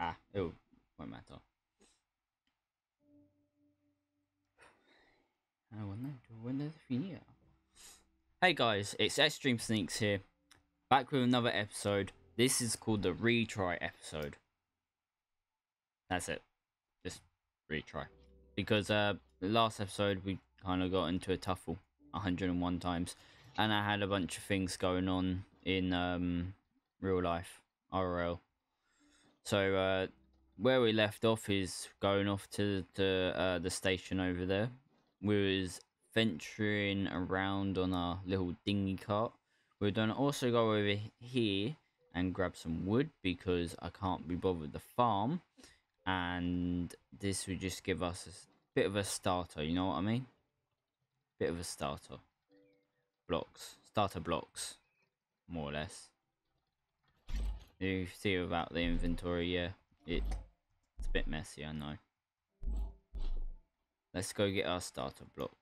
It won't matter. I want to win the video. Hey guys, it's Extreme Sneaks here, back with another episode. This is called the retry episode. That's it, just retry. Because the last episode we kind of got into a tuffle 101 times, and I had a bunch of things going on in real life, RL. So where we left off is going off to the station over there. We was venturing around on our little dinghy cart. We're gonna also go over here and grab some wood because I can't be bothered with the farm, and this would just give us a bit of a starter. You know what I mean? Bit of a starter. Starter blocks, more or less. You see about the inventory, yeah, it's a bit messy, I know. Let's go get our starter blocks.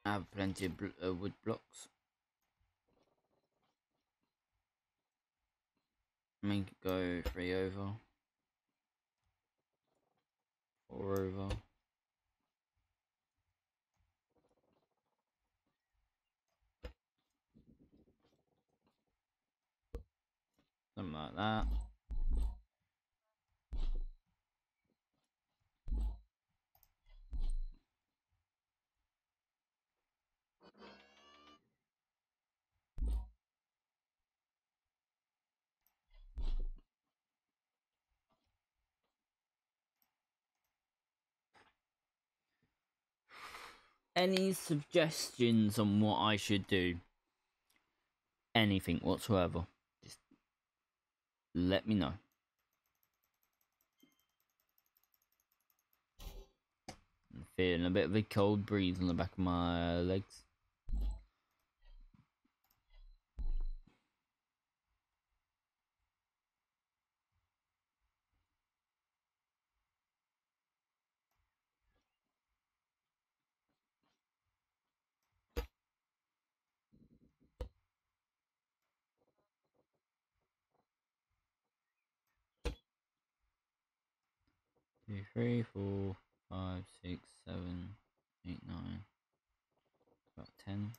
I have plenty of wood blocks. Make it go 3 over, 4 over. Something like that. Any suggestions on what I should do? Anything whatsoever. Just let me know. I'm feeling a bit of a cold breeze on the back of my legs. 2, 3, 4, 5, 6, 7, 8, 9. About 10.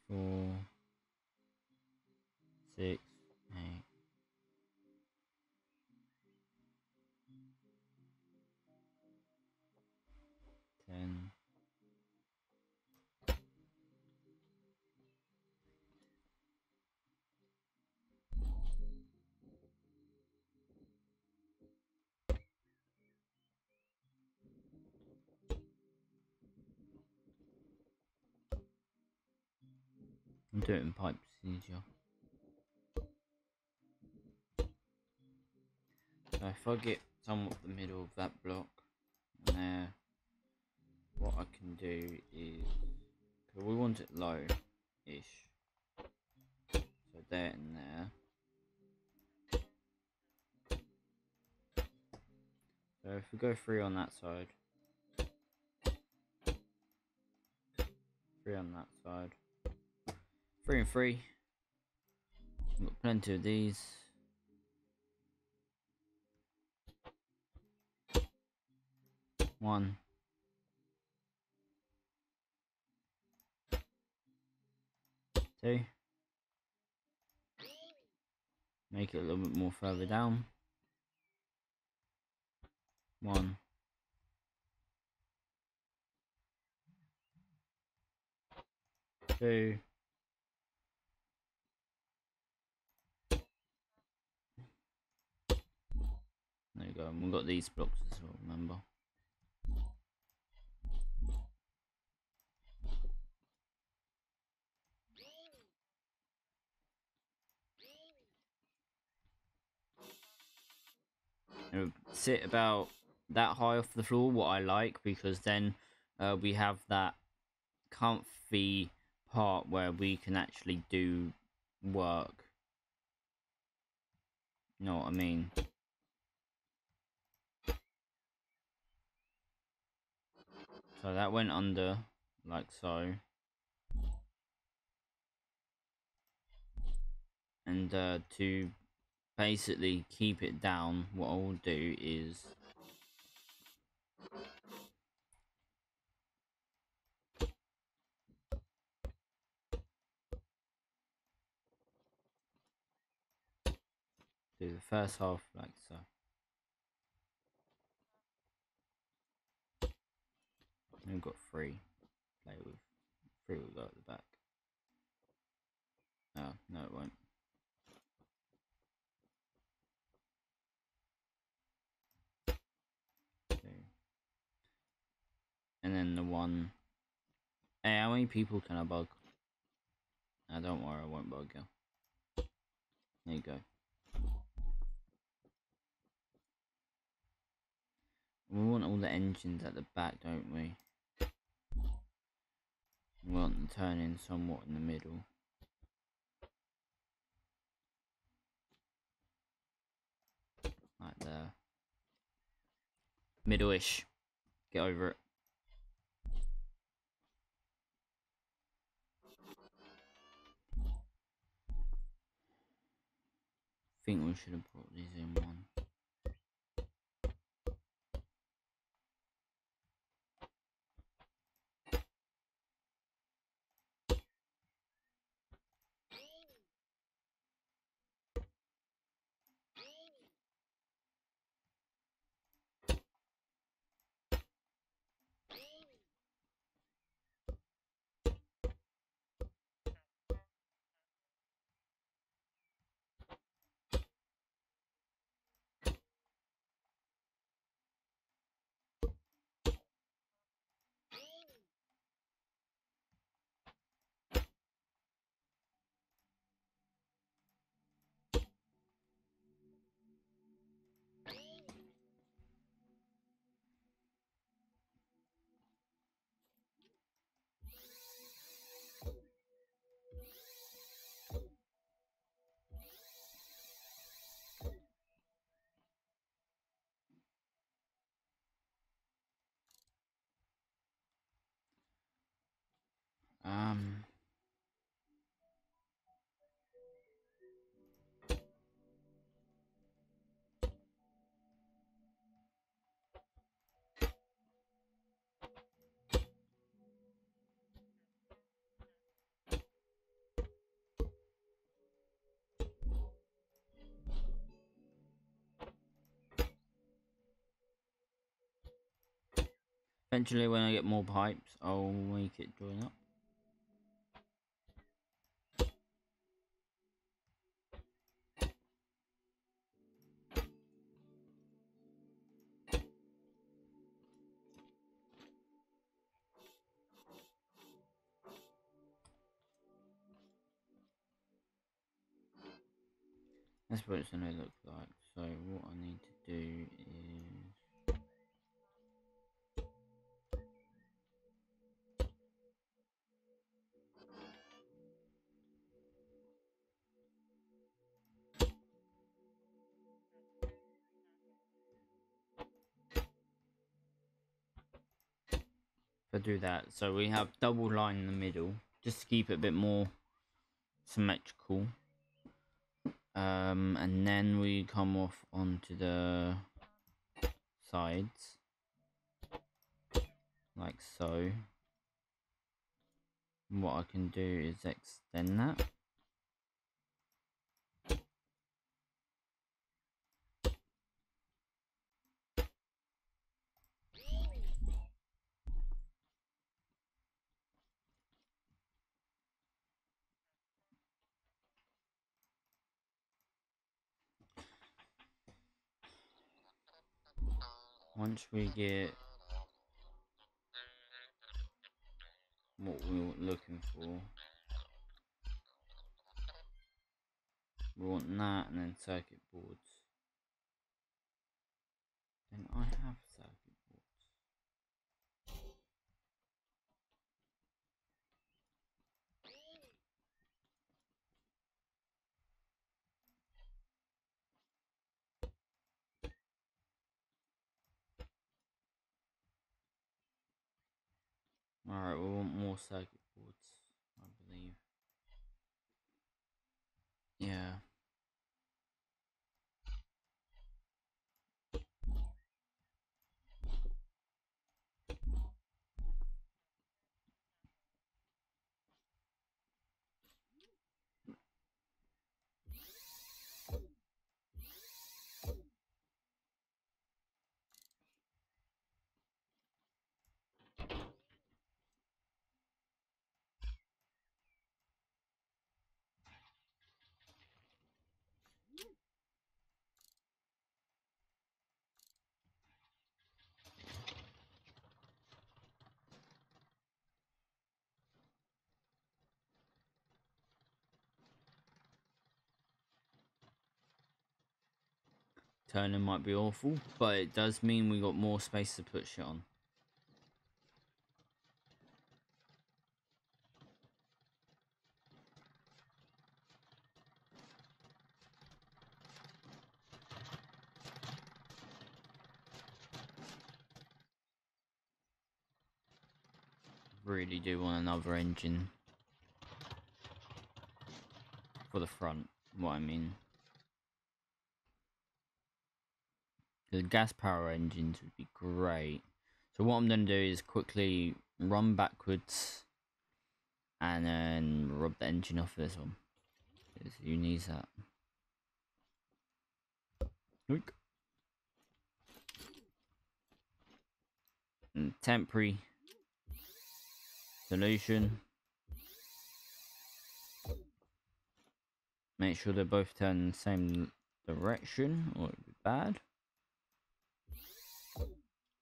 4, 6, 8. 10. I'm doing it in pipe procedure. So if I get somewhat the middle of that block, and there, what I can do is, because we want it low-ish, so there and there. So if we go 3 on that side, 3 on that side, 3 and 3. We've got plenty of these. 1, 2. Make it a little bit more further down. 1, 2. There you go. And we've got these blocks as well, remember. And sit about that high off the floor, what I like, because then we have that comfy part where we can actually do work. You know what I mean? So that went under, like so. And to basically keep it down, what I'll do is do the first half like so. And we've got 3. Play with 3 will go at the back. Oh, no it won't. 2. And then the 1. Hey, how many people can I bug? No, don't worry, I won't bug you. There you go. We want all the engines at the back, don't we? We want them turning somewhat in the middle. Like there. Middle-ish. Get over it. I think we should have brought these in one. Eventually, when I get more pipes, I'll make it join up. That's what it's gonna look like. So what I need to do is if I do that. So we have double line in the middle, just to keep it a bit more symmetrical. And then we come off onto the sides, like so. What I can do is extend that. Once we get what we were looking for, we want that, and then circuit boards. And I have circuit boards. Alright, we want more circuit boards, I believe. Yeah. Turning might be awful, but it does mean we got more space to put shit on. Really do want another engine for the front, what I mean. The gas power engines would be great. So what I'm going to do is quickly run backwards and then rub the engine off this one, because you need that. Look. And temporary solution. Make sure they both turn in the same direction or it'd be bad.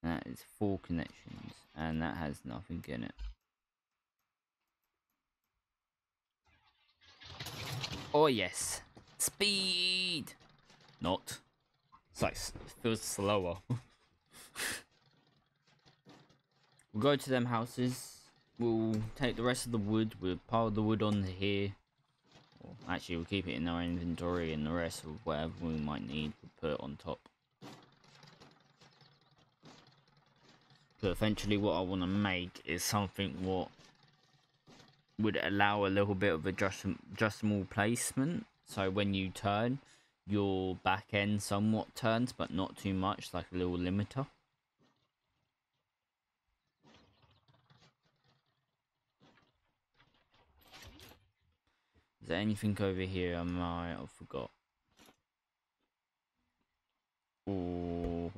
That is 4 connections and that has nothing in it. Oh yes, speed. Not. It's like it feels slower. We'll go to them houses. We'll take the rest of the wood. We'll pile the wood on here. Or actually, we'll keep it in our inventory, and the rest of whatever we might need, we'll put it on top. But eventually, what I want to make is something what would allow a little bit of adjustable placement. So when you turn, your back end somewhat turns, but not too much, like a little limiter. Is there anything over here I might have forgot? Oh,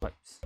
pipes.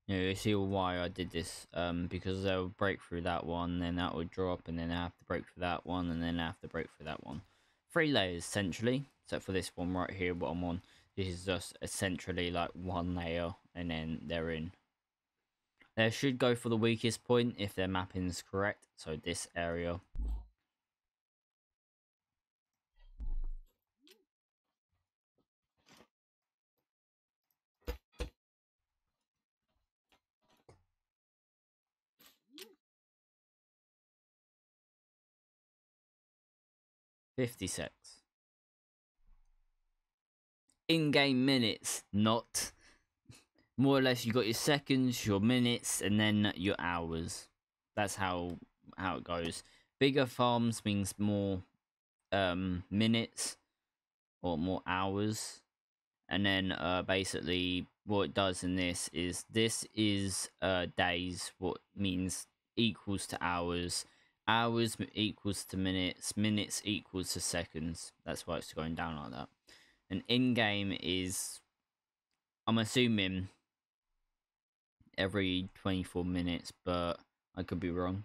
You see why I did this, because they'll break through that one, then that would drop, and then I have to break through that one, and then I have to break through that one. 3 layers, essentially, except for this one right here, what I'm on. This is just essentially like 1 layer, and then they're in. They should go for the weakest point if their mapping is correct, so this area. $56. In-game minutes, not more or less. You got your seconds, your minutes, and then your hours. That's how it goes. Bigger farms means more minutes or more hours, and then basically what it does in this is days, what means equals to hours, hours equals to minutes, minutes equals to seconds. That's why it's going down like that. And in-game is, I'm assuming, every 24 minutes, but I could be wrong.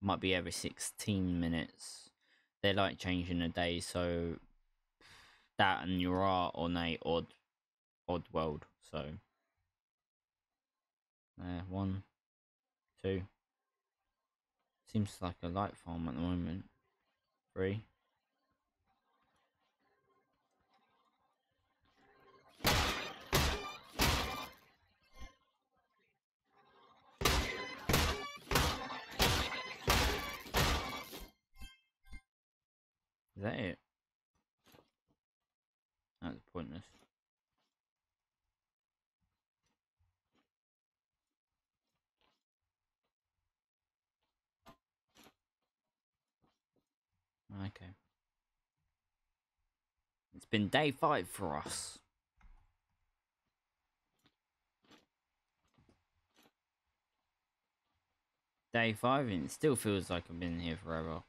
Might be every 16 minutes. They like changing a day, so that and you are on a odd world. So 1, 2. Seems like a light farm at the moment. 3. Is that it? That's pointless. Okay. It's been day 5 for us. Day 5 and it still feels like I've been here forever.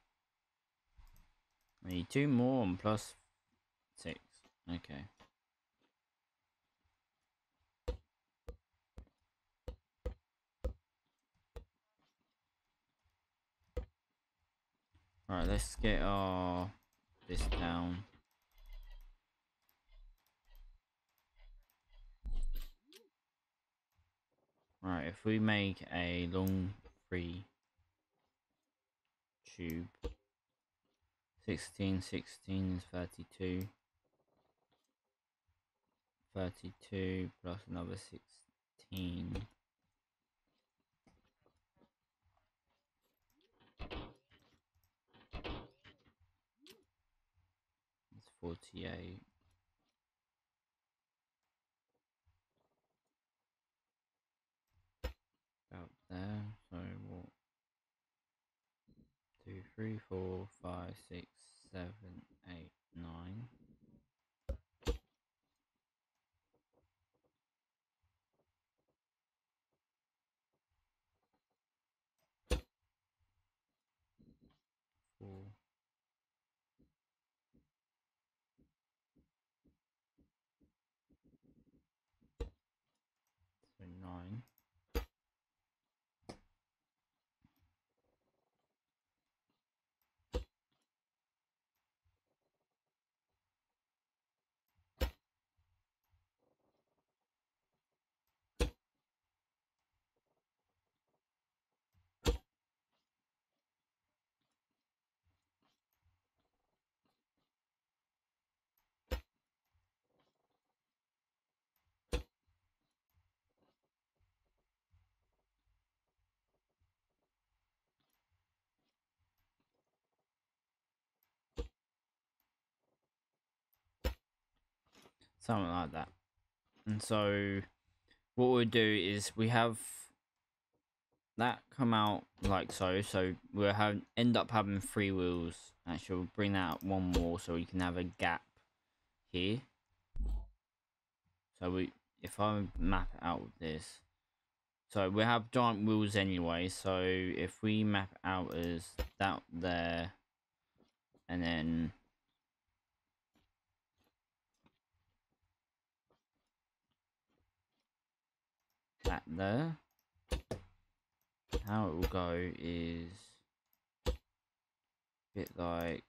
I need 2 more and plus 6. Okay. Alright, let's get our this down. Right, if we make a long free tube, 16 is 32. 32 plus another 16. It's 48. About there. So what? 2, 3, 4, 5, 6, 7, 8, 9. Four. So 9. Something like that. And so what we'll do is we have that come out like so. So we'll end up having 3 wheels. Actually, we'll bring that up 1 more so we can have a gap here. So if I map it out with this, so we have giant wheels anyway. So if we map it out as that there, and then that there. How it will go is a bit like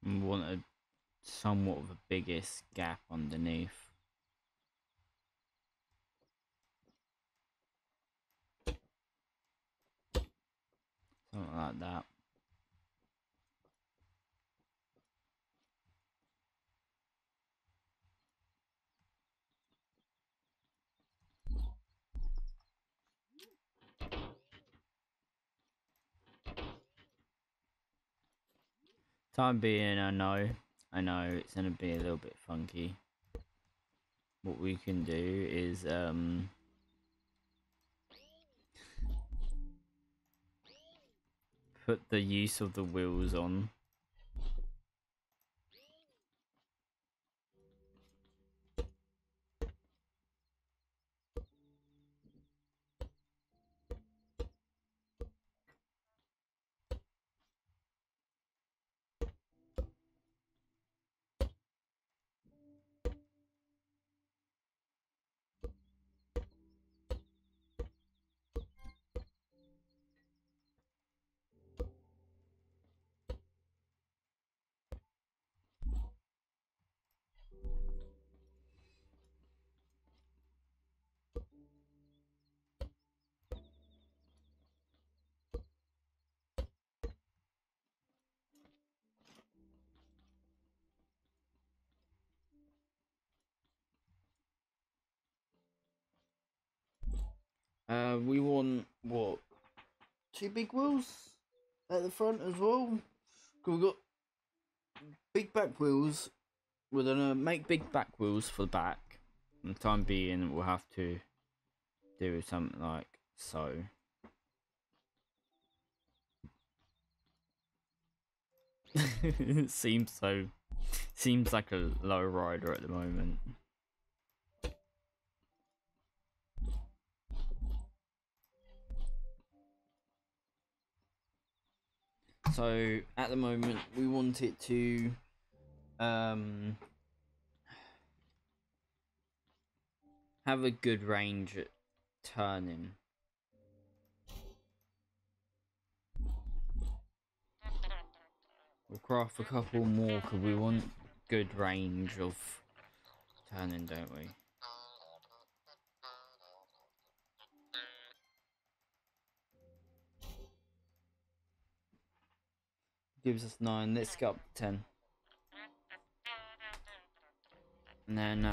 we want a somewhat of a biggest gap underneath. Something like that. Time being, I know it's gonna be a little bit funky. What we can do is put the use of the wheels on. We want what? 2 big wheels at the front as well. We've got big back wheels. We're gonna make big back wheels for the back. For the time being, we'll have to do something like so. Seems like a low rider at the moment. So at the moment we want it to have a good range at turning. We'll craft a couple more because we want good range of turning, don't we? Gives us 9. Let's get up to 10. And then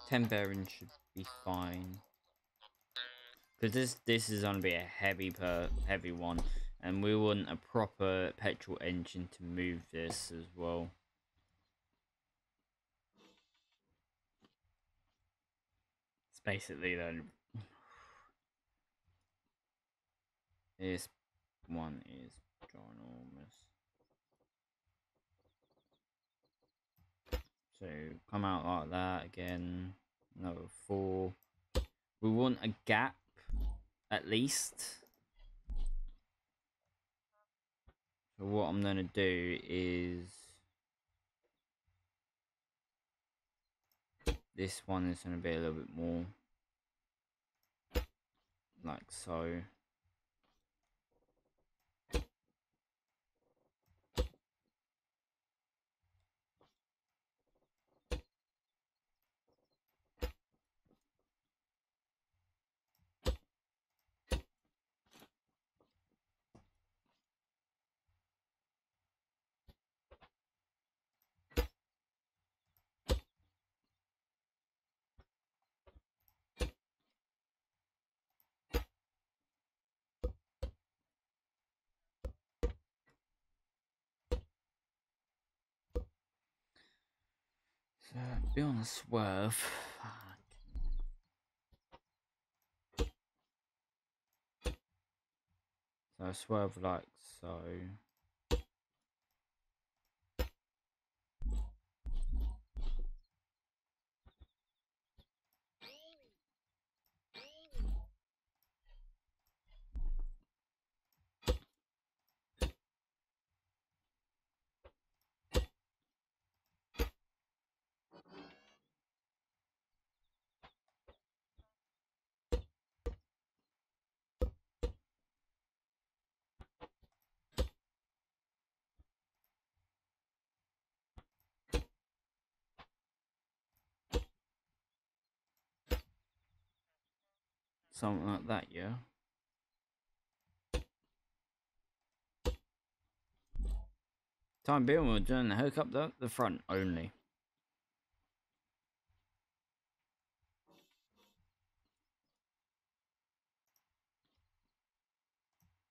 10 bearings should be fine. Because this is gonna be a heavy one, and we want a proper petrol engine to move this as well. It's basically then this one is ginormous. So come out like that again. Another 4. We want a gap at least. So what I'm gonna do is this one is gonna be a little bit more like so. be on a swerve. So swerve like so. Something like that, yeah. Time being, we're doing the hook up the front only.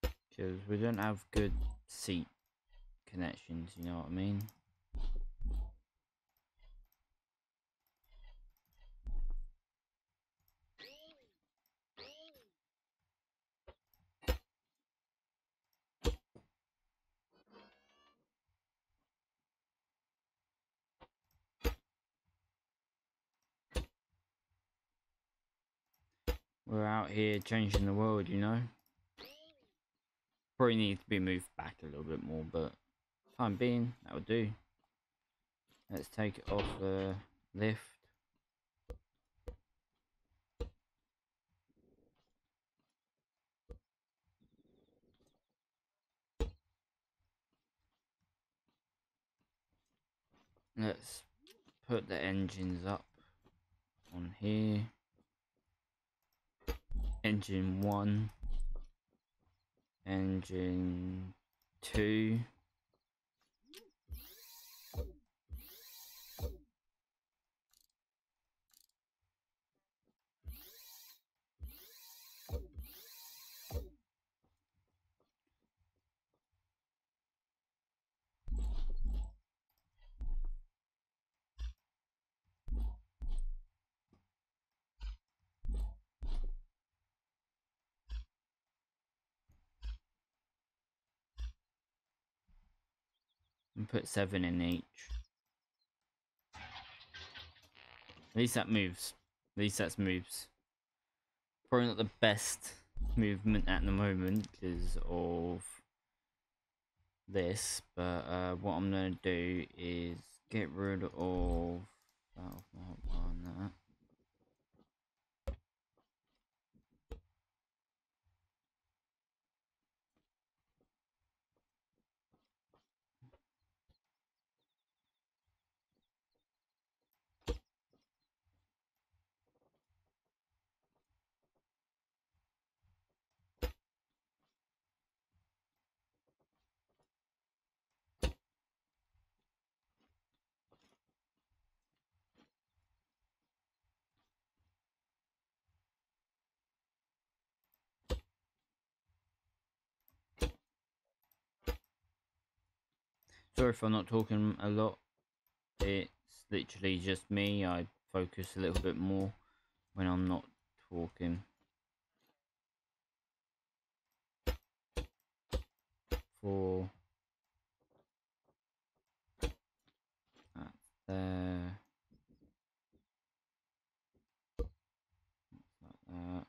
Because we don't have good seat connections, you know what I mean? We're out here changing the world, you know? Probably needs to be moved back a little bit more, but time being, that'll do. Let's take it off the lift. Let's put the engines up on here. Engine 1. Engine 2. And put 7 in each. At least that moves. At least that moves. Probably not the best movement at the moment because of this, but what I'm gonna do is get rid of that off my hotbar and that. Sorry if I'm not talking a lot. It's literally just me. I focus a little bit more when I'm not talking. For that there. Like that.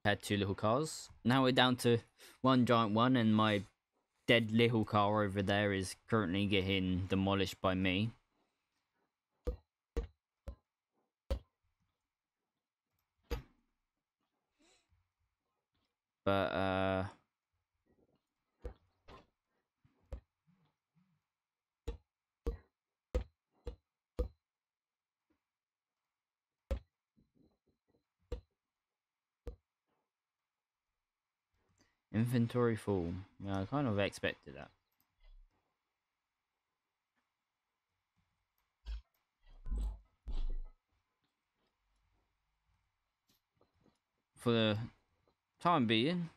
Had 2 little cars. Now we're down to 1 giant one, and my dead little car over there is currently getting demolished by me. But inventory full. Yeah, I kind of expected that. For the time being,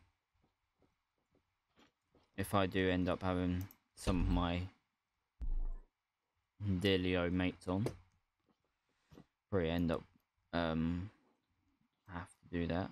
if I do end up having some of my dealio mates on. Probably end up have to do that.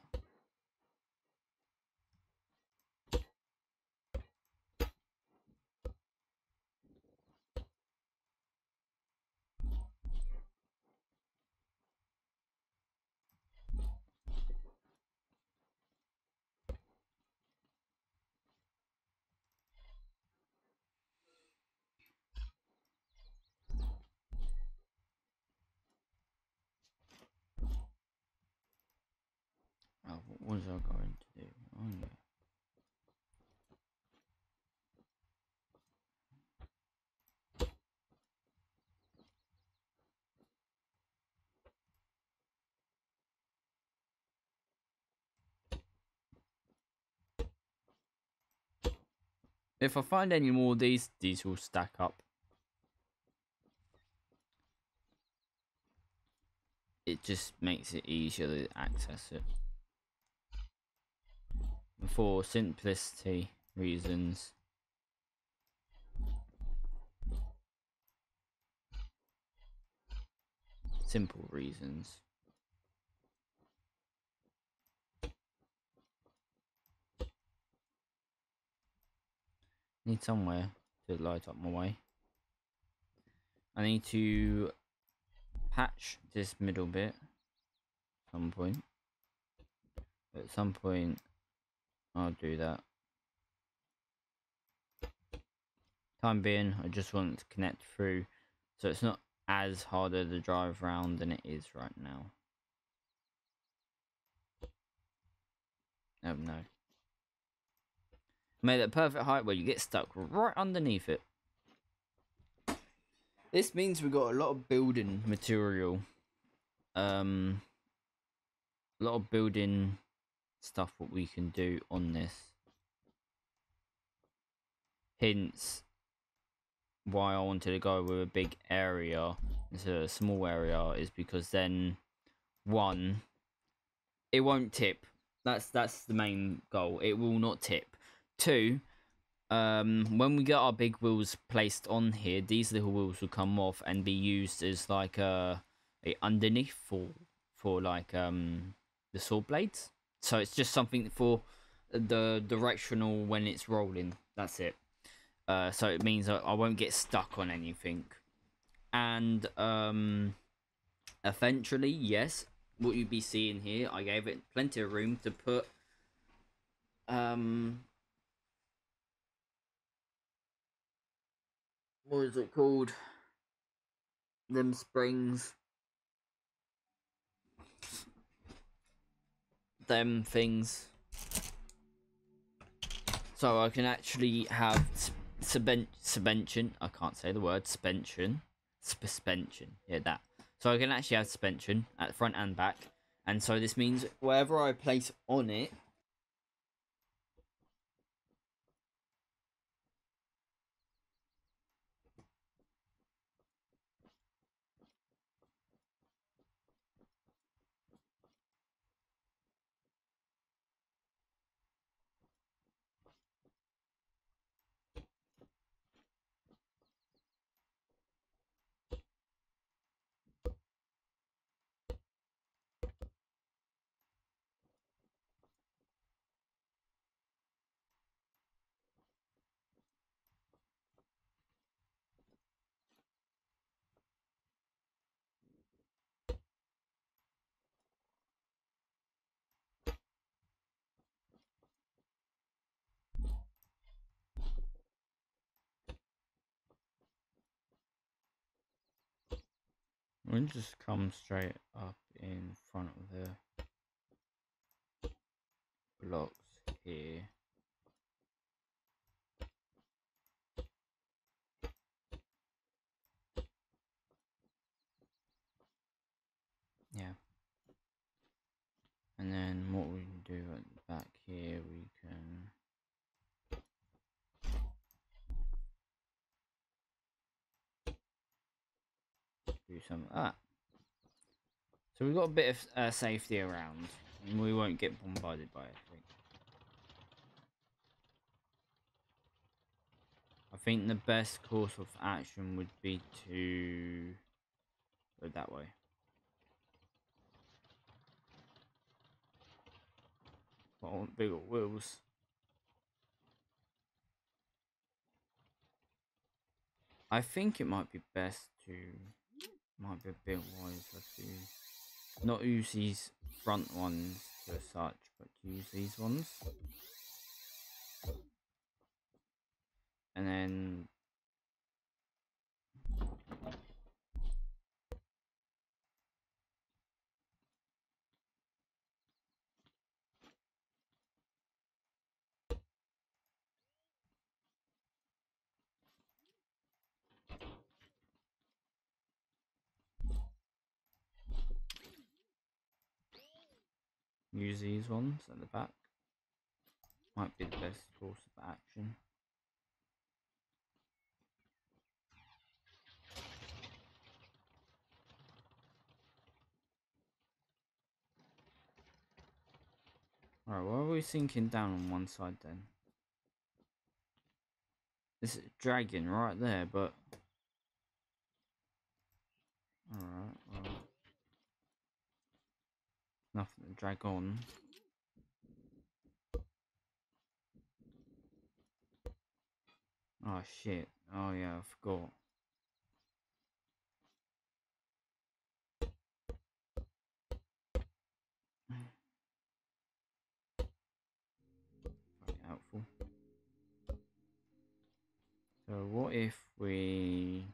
Oh, what was I going to do? Oh yeah. If I find any more of these will stack up. It just makes it easier to access it. For simplicity reasons. Simple reasons. Need somewhere to light up my way. I need to patch this middle bit at some point. At some point, I'll do that. Time being, I just want to connect through, so it's not as harder to drive around than it is right now. Oh no. Made that perfect height where you get stuck right underneath it. This means we've got a lot of building material. A lot of building stuff what we can do on this. Hence why I wanted to go with a big area instead of a small area is because then, one, it won't tip. That's the main goal. It will not tip. Two, when we get our big wheels placed on here, these little wheels will come off and be used as like a underneath for like the saw blades. So it's just something for the directional when it's rolling. That's it. So it means I won't get stuck on anything. And eventually, yes, what you'd be seeing here, I gave it plenty of room to put what is it called? Them springs. Them things. So I can actually have suspension. I can't say the word suspension. Suspension. Yeah, that. So I can actually have suspension at the front and back. And so this means whatever I place on it, we'll just come straight up in front of the blocks here. Yeah. And then what we can do at the back here, we can do some of that. So we've got a bit of safety around, and we won't get bombarded by everything. I think the best course of action would be to go that way. But I want bigger wheels. I think it might be best to, might be a bit wiser to not use these front ones as such, but use these ones. And then use these ones at the back. Might be the best course of action. Alright, why are we sinking down on one side then? This is dragging right there, but... Alright, well... Nothing to drag on. Oh shit. Oh yeah, I forgot. Very helpful. So what if we...